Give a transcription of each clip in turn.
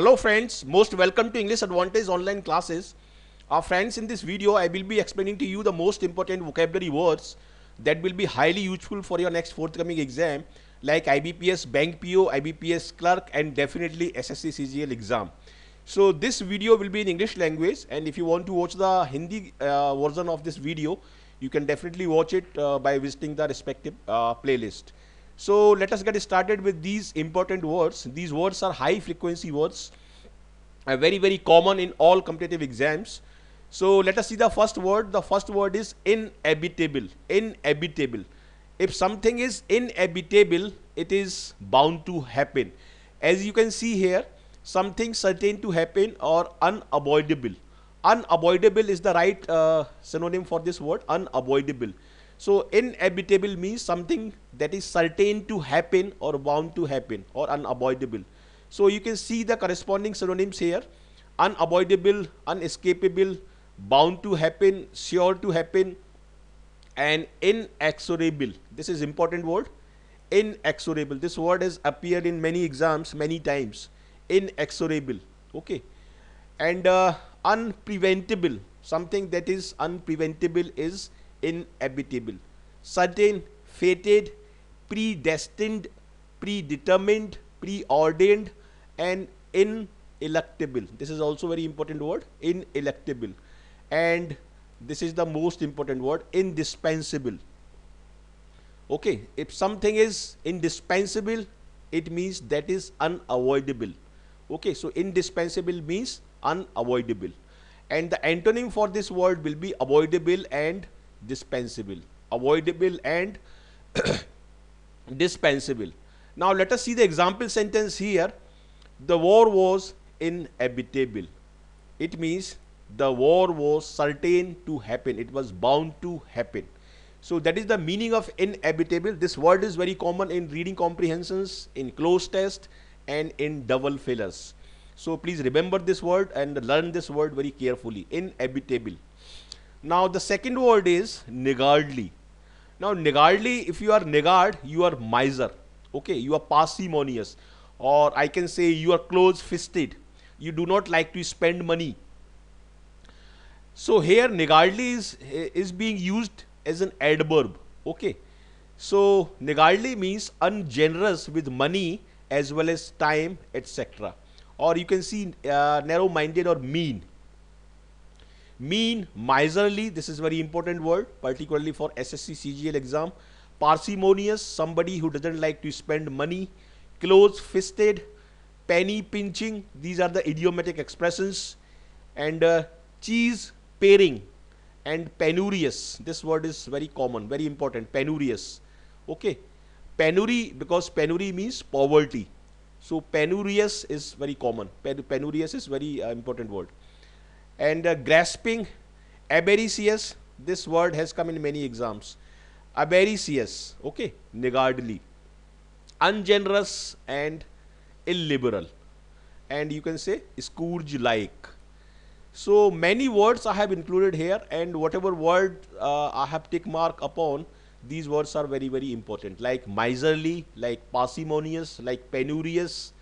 Hello friends, most welcome to English Advantage online classes. Friends, in this video I will be explaining to you the most important vocabulary words that will be highly useful for your next forthcoming exam like IBPS Bank PO, IBPS Clerk and definitely SSC CGL exam. So this video will be in English language, and if you want to watch the Hindi version of this video, you can definitely watch it by visiting the respective playlist. So let us get started with these important words. These words are high frequency words, very common in all competitive exams. So let us see the first word. The first word is inevitable. Inevitable. If something is inevitable, it is bound to happen. As you can see here, something certain to happen or unavoidable. Unavoidable is the right synonym for this word, unavoidable. So inevitable means something that is certain to happen or bound to happen or unavoidable. So you can see the corresponding synonyms here: unavoidable, unescapable, bound to happen, sure to happen, and inexorable. This is important word, inexorable. This word has appeared in many exams many times. Inexorable. Okay. And unpreventable, something that is unpreventable is inevitable. Certain, fated, predestined, predetermined, preordained, and ineluctable. This is also very important word, ineluctable. And this is the most important word, indispensable. Okay, if something is indispensable, it means that is unavoidable. Okay, so indispensable means unavoidable, and the antonym for this word will be avoidable and dispensable. Avoidable and dispensable. Now let us see the example sentence here. The war was inevitable. It means the war was certain to happen. It was bound to happen. So that is the meaning of inevitable. This word is very common in reading comprehensions, in close test, and in double fillers. So please remember this word and learn this word very carefully. Inevitable. Now the second word is niggardly. Now niggardly, if you are niggard, you are miser. Okay, you are parsimonious, or I can say you are close-fisted. You do not like to spend money. So here niggardly is being used as an adverb. Okay, so niggardly means ungenerous with money as well as time, etc. Or you can see narrow-minded or mean. Mean, miserly, this is very important word, particularly for SSC CGL exam. Parsimonious, somebody who doesn't like to spend money. Close-fisted, penny pinching, these are the idiomatic expressions. And cheese paring and penurious, this word is very common, very important, penurious. Okay, penury, because penury means poverty. So penurious is very common. Penurious is very important word. And grasping, avaricious, this word has come in many exams. Avaricious, okay, niggardly. Ungenerous and illiberal. And you can say scourge-like. So many words I have included here, and whatever word I have tick mark upon, these words are very important, like miserly, like parsimonious, like penurious,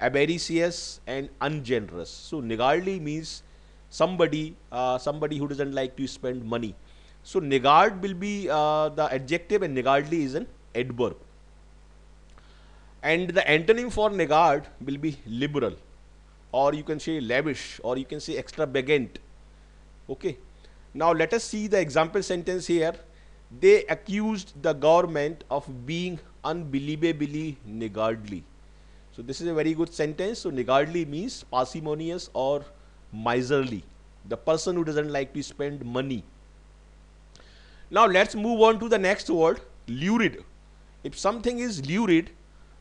avaricious, and ungenerous. So niggardly means somebody who doesn't like to spend money. So niggard will be the adjective, and niggardly is an adverb. And the antonym for niggard will be liberal, or you can say lavish, or you can say extravagant. Okay, now let us see the example sentence here. They accused the government of being unbelievably niggardly. So this is a very good sentence. So niggardly means parsimonious or miserly, the person who doesn't like to spend money. Now let's move on to the next word, lurid. If something is lurid,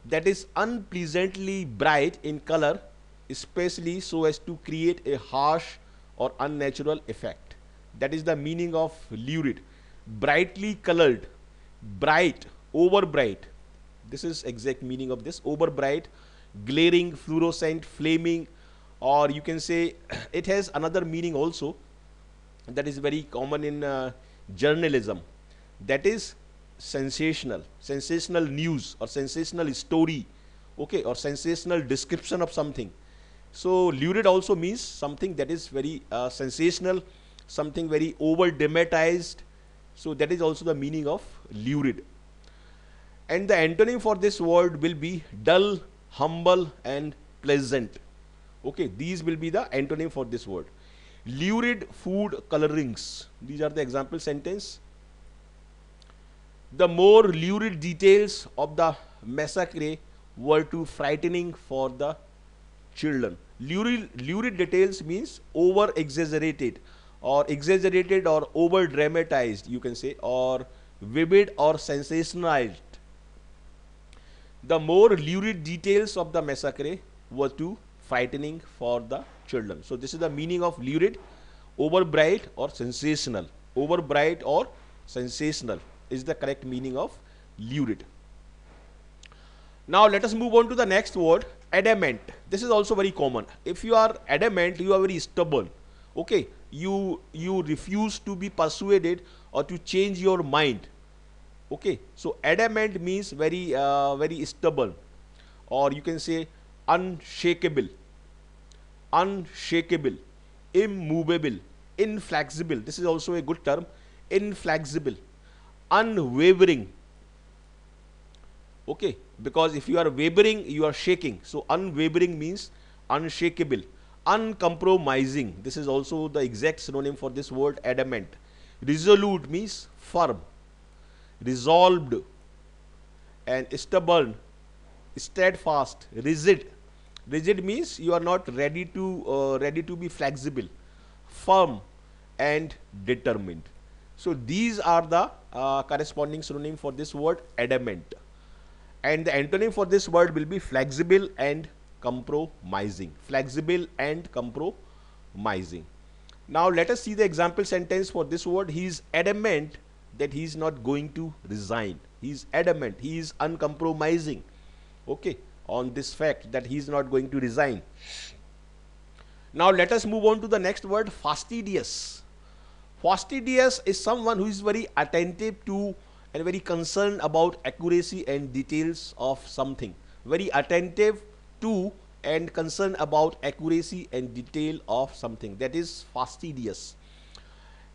that is unpleasantly bright in color, especially so as to create a harsh or unnatural effect. That is the meaning of lurid. Brightly colored, bright, over bright. This is exact meaning of this, over bright, glaring, fluorescent, flaming, or you can say it has another meaning also that is very common in journalism. That is sensational news or sensational story, okay, or sensational description of something. So lurid also means something that is very sensational, something very over dramatized. So that is also the meaning of lurid. And the antonym for this word will be dull, humble, and pleasant. Okay, these will be the antonym for this word. Lurid food colorings. These are the example sentence. The more lurid details of the massacre were too frightening for the children. Lurid details means over exaggerated or over dramatized, you can say, or vivid or sensationalized. The more lurid details of the massacre were too frightening for the children. So this is the meaning of lurid, over bright or sensational. Over bright or sensational is the correct meaning of lurid. Now let us move on to the next word, adamant. This is also very common. If you are adamant, you are very stubborn. Okay, you refuse to be persuaded or to change your mind. Okay, so adamant means very stubborn, or you can say unshakable, unshakable, immovable, inflexible. This is also a good term. Inflexible, unwavering. Okay, because if you are wavering, you are shaking. So unwavering means unshakable, uncompromising. This is also the exact synonym for this word adamant. Resolute means firm, resolved, and stubborn, steadfast, rigid. Rigid means you are not ready to be flexible, firm, and determined. So these are the corresponding synonym for this word adamant. And the antonym for this word will be flexible and compromising. Flexible and compromising. Now let us see the example sentence for this word. He is adamant that he is not going to resign. He is adamant, he is uncompromising, okay, on this fact that he is not going to resign. Now let us move on to the next word, fastidious. Fastidious is someone who is very attentive to and very concerned about accuracy and details of something. Very attentive to and concerned about accuracy and detail of something. That is fastidious.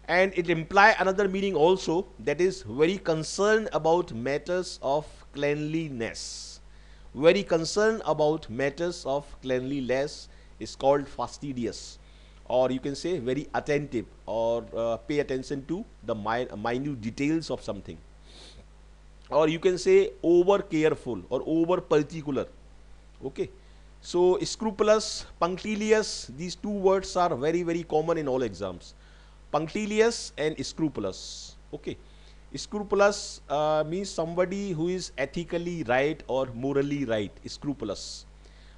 And it implies another meaning also, that is very concerned about matters of cleanliness. Very concerned about matters of cleanliness is called fastidious. Or you can say very attentive, or pay attention to the minute details of something. Or you can say over careful or over particular. Okay, so scrupulous, punctilious, these two words are very common in all exams. Punctilious and scrupulous. Okay, scrupulous means somebody who is ethically right or morally right. Scrupulous.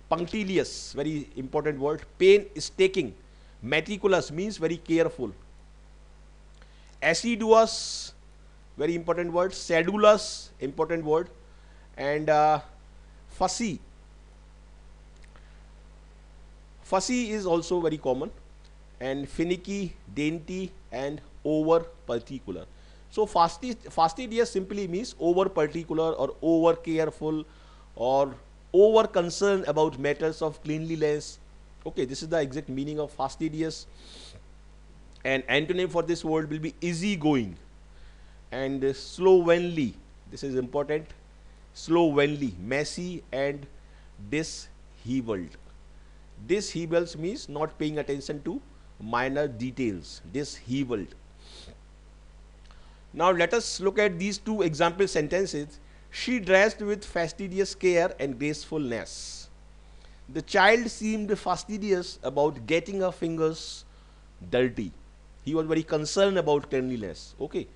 Punctilious, very important word. Painstaking. Meticulous means very careful. Assiduous, very important word. Sedulous, important word. And fussy. Fussy is also very common. And finicky, dainty, and over particular. So fastidious simply means over particular or over careful or over concerned about matters of cleanliness. Okay, this is the exact meaning of fastidious. And antonym for this word will be easygoing and slovenly. This is important. Slovenly, messy, and disheveled. Disheveled means not paying attention to minor details. Disheveled. Now let us look at these two example sentences. She dressed with fastidious care and gracefulness. The child seemed fastidious about getting her fingers dirty. He was very concerned about cleanliness. Okay,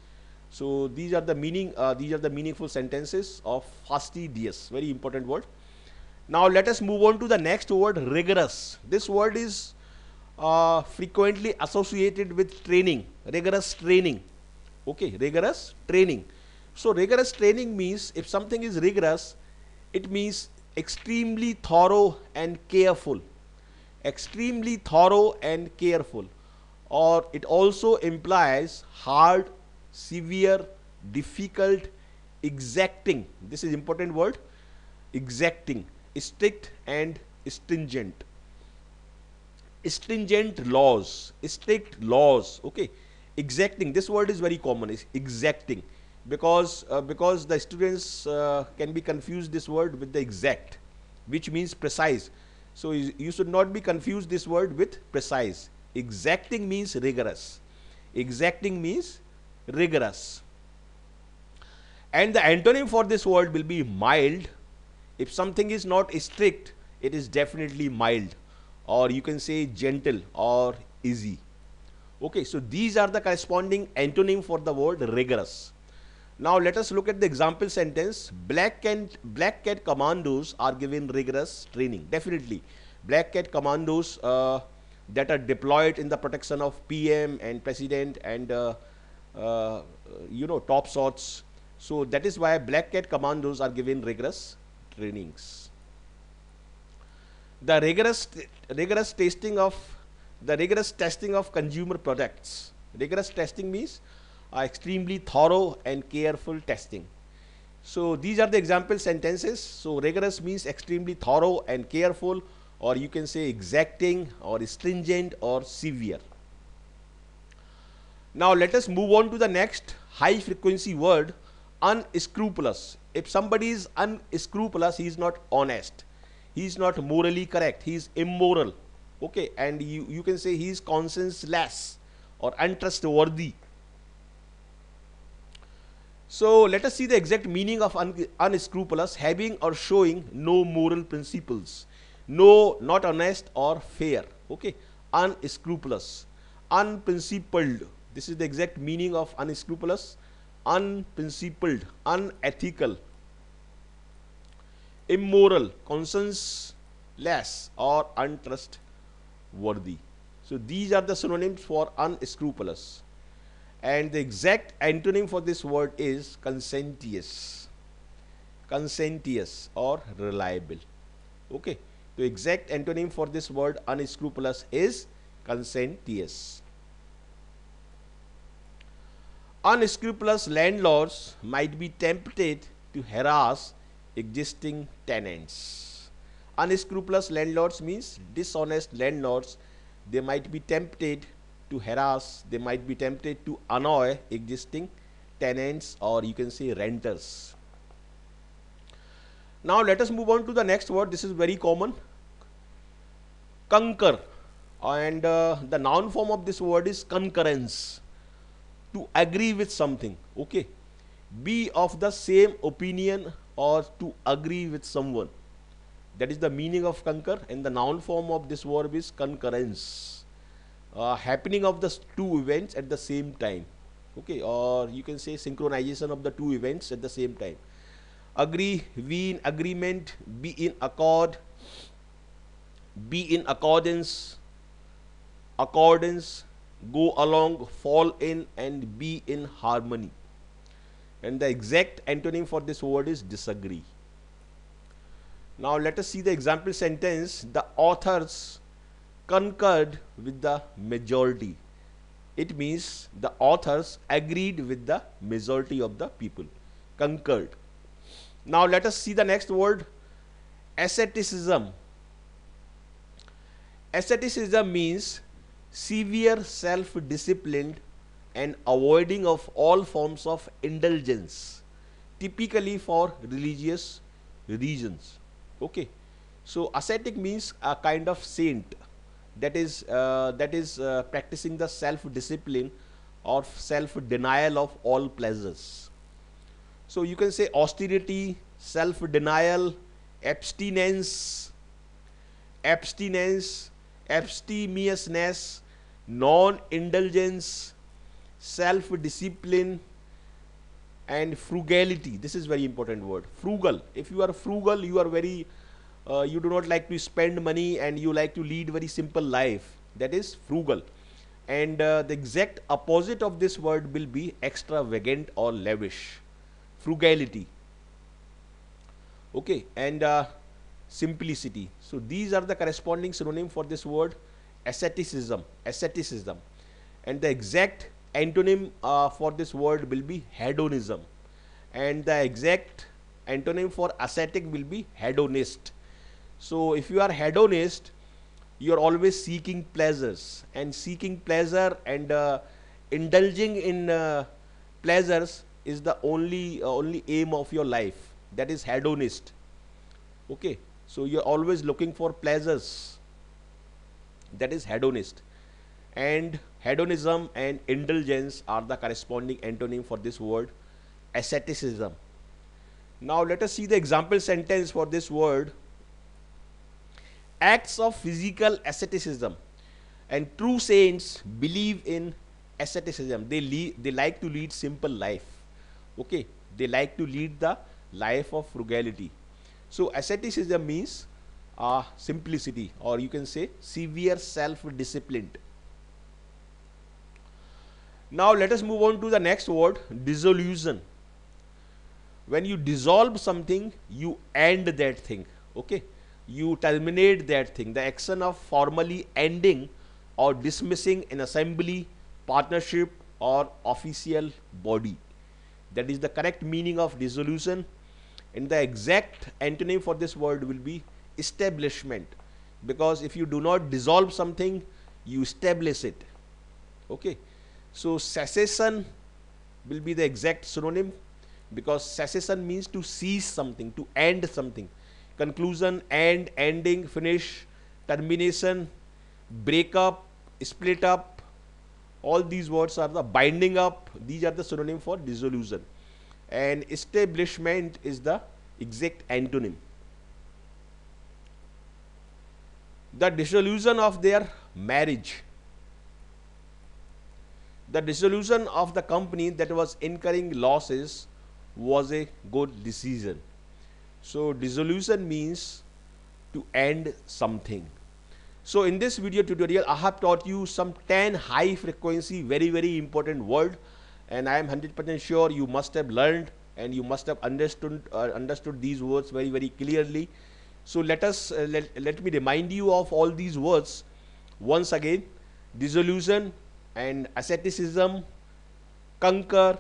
so these are the meaningful sentences of fastidious. Very important word. Now let us move on to the next word, rigorous. This word is frequently associated with training, rigorous training. Okay, rigorous training. So rigorous training means, if something is rigorous, it means extremely thorough and careful. Extremely thorough and careful. Or it also implies hard, severe, difficult, exacting. This is important word. Exacting, strict, and stringent. stringent laws, strict laws. Okay, exacting. This word is very common. Is exacting, because the students can be confused this word with the exact, which means precise. So you should not be confused this word with precise. Exacting means rigorous. Exacting means rigorous. And the antonym for this word will be mild. If something is not strict, it is definitely mild, or you can say gentle or easy. Okay, so these are the corresponding antonym for the word rigorous. Now let us look at the example sentence. Black Cat commandos are given rigorous training. Definitely, Black Cat commandos that are deployed in the protection of PM and President and top shots. So that is why Black Cat commandos are given rigorous trainings. The rigorous testing of consumer products. Rigorous testing means extremely thorough and careful testing. So these are the example sentences. So rigorous means extremely thorough and careful, or you can say exacting or stringent or severe. Now let us move on to the next high frequency word, unscrupulous. If somebody is unscrupulous, he is not honest, he is not morally correct, he is immoral. Okay, and you can say he is conscienceless or untrustworthy. So let us see the exact meaning of unscrupulous: having or showing no moral principles. No, not honest or fair. Okay, unscrupulous, unprincipled. This is the exact meaning of unscrupulous: unprincipled, unethical, immoral, conscienceless, or untrustworthy. So these are the synonyms for unscrupulous. And the exact antonym for this word is conscientious. Conscientious or reliable. Okay. The exact antonym for this word unscrupulous is conscientious. Unscrupulous landlords might be tempted to harass existing tenants. Unscrupulous landlords means dishonest landlords. They might be tempted to harass, they might be tempted to annoy existing tenants, or you can say renters. Now let us move on to the next word. This is very common. Concur. And the noun form of this word is concurrence. To agree with something. Okay. Be of the same opinion or to agree with someone. That is the meaning of concur, and the noun form of this verb is concurrence. Happening of the two events at the same time. Okay, or you can say synchronization of the two events at the same time. Agree, be in agreement, be in accord, be in accordance, go along, fall in, and be in harmony. And the exact antonym for this word is disagree. Now let us see the example sentence. The authors concurred with the majority. It means the authors agreed with the majority of the people. Concurred. Now let us see the next word, asceticism. Asceticism means severe self-discipline and avoiding of all forms of indulgence, typically for religious reasons. Okay, so ascetic means a kind of saint that is practicing the self-discipline or self-denial of all pleasures. So you can say austerity, self-denial, abstinence, abstemiousness, non-indulgence, self-discipline, and frugality. This is very important word. Frugal. If you are frugal, you are very you do not like to spend money and you like to lead very simple life. That is frugal. And the exact opposite of this word will be extravagant or lavish. Frugality. Okay, and simplicity. So these are the corresponding synonym for this word, asceticism. Asceticism. And the exact antonym for this word will be hedonism. And the exact antonym for ascetic will be hedonist. So if you are hedonist, you're always seeking pleasures, and seeking pleasure and indulging in pleasures is the only aim of your life. That is hedonist. Okay, so you're always looking for pleasures. That is hedonist. And hedonism and indulgence are the corresponding antonym for this word asceticism. Now let us see the example sentence for this word. Acts of physical asceticism. And true saints believe in asceticism. They like to lead simple life. Okay, they like to lead the life of frugality. So asceticism means simplicity, or you can say severe self-discipline. Now let us move on to the next word, dissolution. When you dissolve something, you end that thing. Okay, you terminate that thing. The action of formally ending or dismissing an assembly, partnership, or official body. That is the correct meaning of dissolution. And the exact antonym for this word will be establishment, because if you do not dissolve something, you establish it. Okay, so cessation will be the exact synonym, because cessation means to cease something, to end something. Conclusion, end, ending, finish, termination, break up, split up, all these words are the binding up. These are the synonym for dissolution, and establishment is the exact antonym. The dissolution of their marriage. The dissolution of the company that was incurring losses was a good decision. So dissolution means to end something. So in this video tutorial, I have taught you some 10 high frequency, very important word, and I am 100% sure you must have learned and you must have understood these words very clearly. So let me remind you of all these words once again. Dissolution and asceticism, conquer,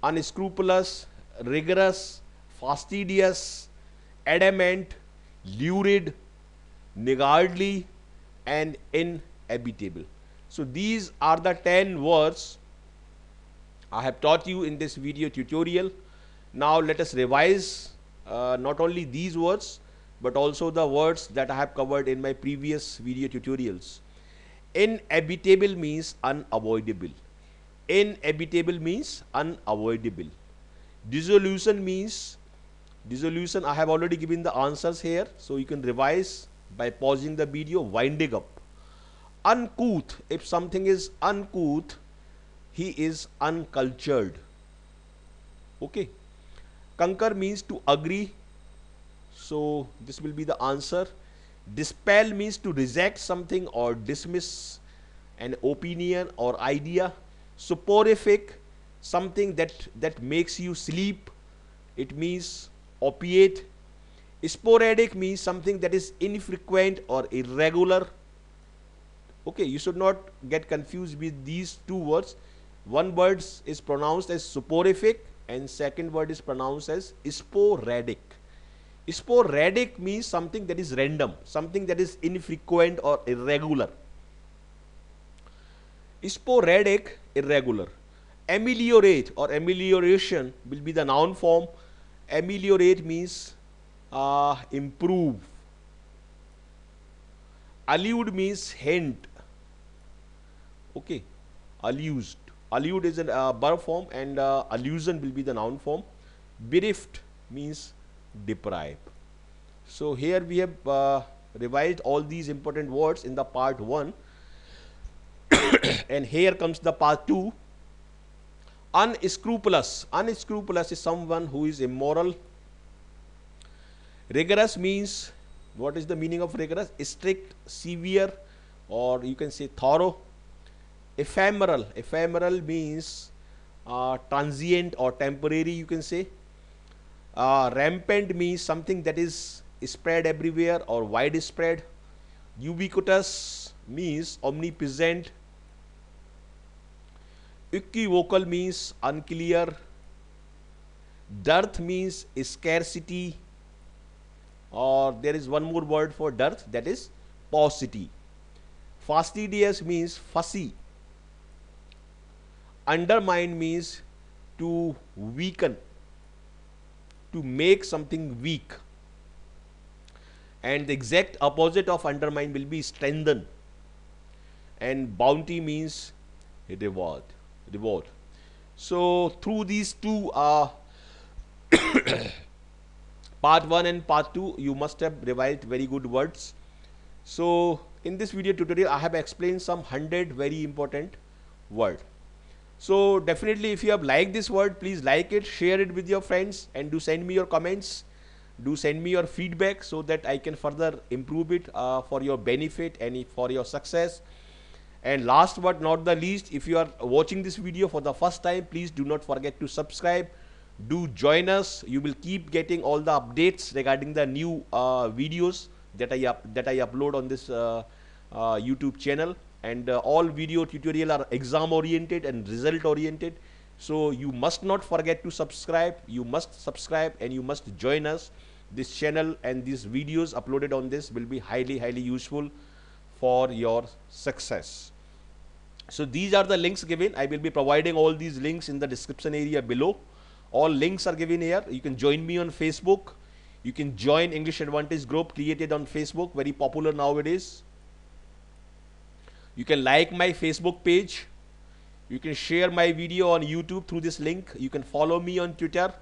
unscrupulous, rigorous, fastidious, adamant, lurid, niggardly, and inevitable. So these are the 10 words I have taught you in this video tutorial. Now let us revise not only these words but also the words that I have covered in my previous video tutorials. Inevitable means unavoidable. Inevitable means unavoidable. Dissolution means, dissolution I have already given the answers here, so you can revise by pausing the video. Winding up. Uncouth, if something is uncouth, he is uncultured. Okay. Conquer means to agree, so this will be the answer. Dispel means to reject something or dismiss an opinion or idea. Soporific, something that makes you sleep, it means opiate. Sporadic means something that is infrequent or irregular. Okay, you should not get confused with these two words. One word is pronounced as soporific and second word is pronounced as sporadic. Sporadic means something that is random, something that is infrequent or irregular. Sporadic, irregular. Ameliorate or amelioration will be the noun form. Ameliorate means improve. Allude means hint. Okay, allused. Allude is a verb form and allusion will be the noun form. Bereft means deprive. So here we have revised all these important words in the part 1 and here comes the part 2. Unscrupulous. Unscrupulous is someone who is immoral. Rigorous means, what is the meaning of rigorous? Strict, severe, or you can say thorough. Ephemeral. Ephemeral means transient or temporary, you can say. Rampant means something that is spread everywhere or widespread. Ubiquitous means omnipresent. Equivocal means unclear. Dearth means scarcity, or there is one more word for dearth, that is paucity. Fastidious means fussy. Undermine means to weaken, to make something weak. And the exact opposite of undermine will be strengthen. And bounty means reward. Reward. So through these two part 1 and part 2, you must have revised very good words. So in this video tutorial, I have explained some 100 very important words. So definitely, if you have liked this word, please like it, share it with your friends, and do send me your comments. Do send me your feedback so that I can further improve it for your benefit and for your success. And last but not the least, if you are watching this video for the first time, please do not forget to subscribe. Do join us. You will keep getting all the updates regarding the new videos that I upload on this YouTube channel. And all video tutorial are exam oriented and result oriented. So you must not forget to subscribe. You must subscribe and you must join us. This channel and these videos uploaded on this will be highly useful for your success. So these are the links given. I will be providing all these links in the description area below. All links are given here. You can join me on Facebook. You can join English Advantage group created on Facebook, very popular nowadays. You can like my Facebook page. You can share my video on YouTube through this link. You can follow me on Twitter.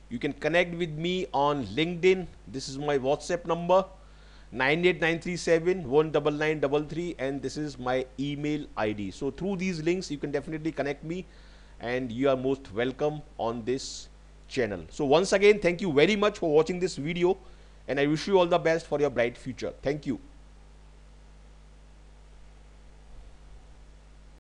You can connect with me on LinkedIn. This is my WhatsApp number, 98937-19933, and this is my email ID. So through these links, you can definitely connect me, and you are most welcome on this channel. So once again, thank you very much for watching this video, and I wish you all the best for your bright future. Thank you.